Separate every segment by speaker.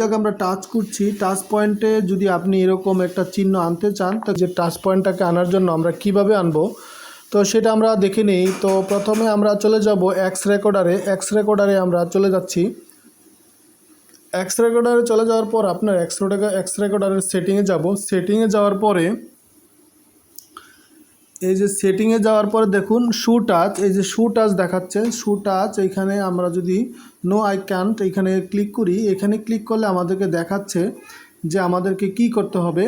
Speaker 1: জায়গায় আমরা টাচ করছি, টাচ পয়েন্টে যদি আপনি এরকম একটা চিহ্ন আনতে চান, তো যে টাচ পয়েন্টটাকে আনার জন্য আমরা কিভাবে আনবো তো সেটা আমরা দেখে নিই। তো প্রথমে আমরা চলে যাব এক্স রেকর্ডারে আমরা চলে যাচ্ছি। এক্স রেকর্ডারে চলে যাওয়ার পর আপনার এক্স রেকর্ডারের সেটিংয়ে যাব। সেটিংয়ে যাওয়ার পরে এই যে সেটিংয়ে যাওয়ার পরে দেখুন শু টাচ, এই যে শু টাচ দেখাচ্ছে, শু টাচ এইখানে আমরা যদি নো আই ক্যান্ট এইখানে ক্লিক করি, এখানে ক্লিক করলে আমাদেরকে দেখাচ্ছে যে আমাদেরকে কি করতে হবে,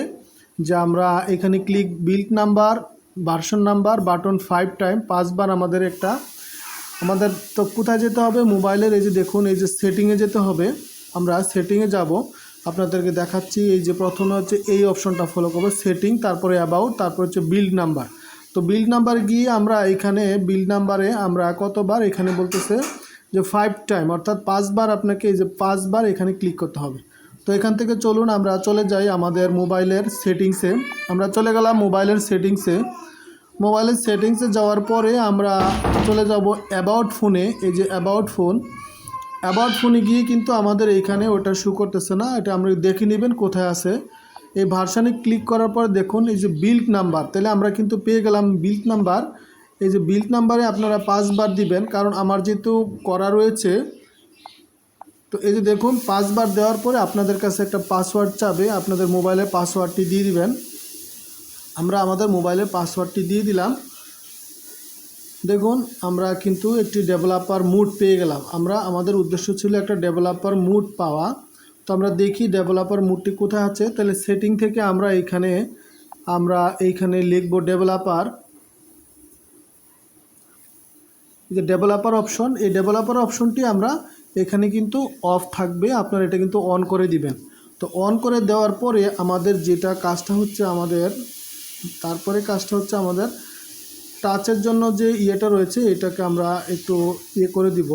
Speaker 1: যে আমরা এখানে click build number, version number, button 5 time 5 বার আমাদের তো কোথায় যেতে হবে, মোবাইলের এই যে দেখুন এই যে সেটিংয়ে যেতে হবে। আমরা সেটিংয়ে যাব, আপনাদেরকে দেখাচ্ছি। এই যে প্রথমে হচ্ছে এই অপশনটা ফলো করবো, সেটিং, তারপরে অ্যাবাউট, তারপর হচ্ছে বিল্ড নাম্বার। তো বিল্ড নাম্বার গিয়ে আমরা এখানে বিল্ড নাম্বারে আমরা কতবার এখানে বলতেছে যে 5 টাইম, অর্থাৎ 5 বার আপনাকে এই যে 5 বার এখানে ক্লিক করতে হবে। তো এখান থেকে চলুন আমরা চলে যাই আমাদের মোবাইলের সেটিংসে। আমরা চলে গেলাম মোবাইলের সেটিংসে যাওয়ার পরে আমরা চলে যাব অ্যাবাউট ফোনে। এই যে অ্যাবাউট ফোনে গিয়ে কিন্তু আমাদের এইখানে ওটা শো করতেছে না, এটা আমরা দেখে নেবেন কোথায় আছে। এই ভার্সানে ক্লিক করার পর দেখুন এই যে বিল্ড নাম্বার, তাহলে আমরা কিন্তু পেয়ে গেলাম বিল্ড নাম্বার। এই যে বিল্ড নাম্বারে আপনারা 5 বার দিবেন, কারণ আমার যেহেতু করা রয়েছে। তো এই যে দেখুন 5 বার দেওয়ার পরে আপনাদের কাছে একটা পাসওয়ার্ড চাবে, আপনাদের মোবাইলের পাসওয়ার্ডটি দিয়ে দিবেন। আমরা আমাদের মোবাইলের পাসওয়ার্ডটি দিয়ে দিলাম। দেখুন আমরা কিন্তু একটি ডেভেলপার মুড পেয়ে গেলাম। আমাদের উদ্দেশ্য ছিল একটা ডেভেলপার মুড পাওয়া। তো আমরা দেখি ডেভেলপার মুডটি কোথায় আছে। তাহলে সেটিং থেকে আমরা এইখানে লিখব ডেভেলপার, যে ডেভেলপার অপশন, এই ডেভেলপার অপশনটি আমরা এখানে কিন্তু অফ থাকবে, আপনারা এটা কিন্তু অন করে দিবেন। তো অন করে দেওয়ার পরে আমাদের কাজটা হচ্ছে আমাদের টাচের জন্য যে ইয়েটা রয়েছে এটাকে আমরা একটু করে দিব।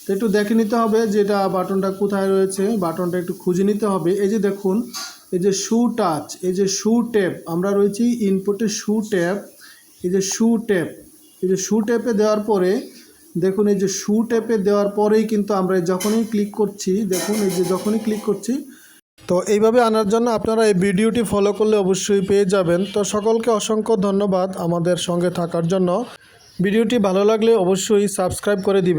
Speaker 1: তো একটু দেখে নিতে হবে যে এটা বাটনটা কোথায় রয়েছে, বাটনটা একটু খুঁজে নিতে হবে। এই যে দেখুন এই যে শু টাচ, এই যে শু ট্যাপ, আমরা রয়েছি ইনপুটে শু ট্যাপ। এই যে শু ট্যাপে দেওয়ার পরে দেখুন এই যে শু ট্যাপে দেওয়ার পরেই কিন্তু আমরা যখনই ক্লিক করছি, দেখুন এই যে যখনই ক্লিক করছি। তো এইভাবে আনার জন্য আপনারা এই ভিডিওটি ফলো করলে অবশ্যই পেয়ে যাবেন। তো সকলকে অসংখ্য ধন্যবাদ আমাদের সঙ্গে থাকার জন্য। ভিডিওটি ভালো লাগলে অবশ্যই সাবস্ক্রাইব করে দিবেন।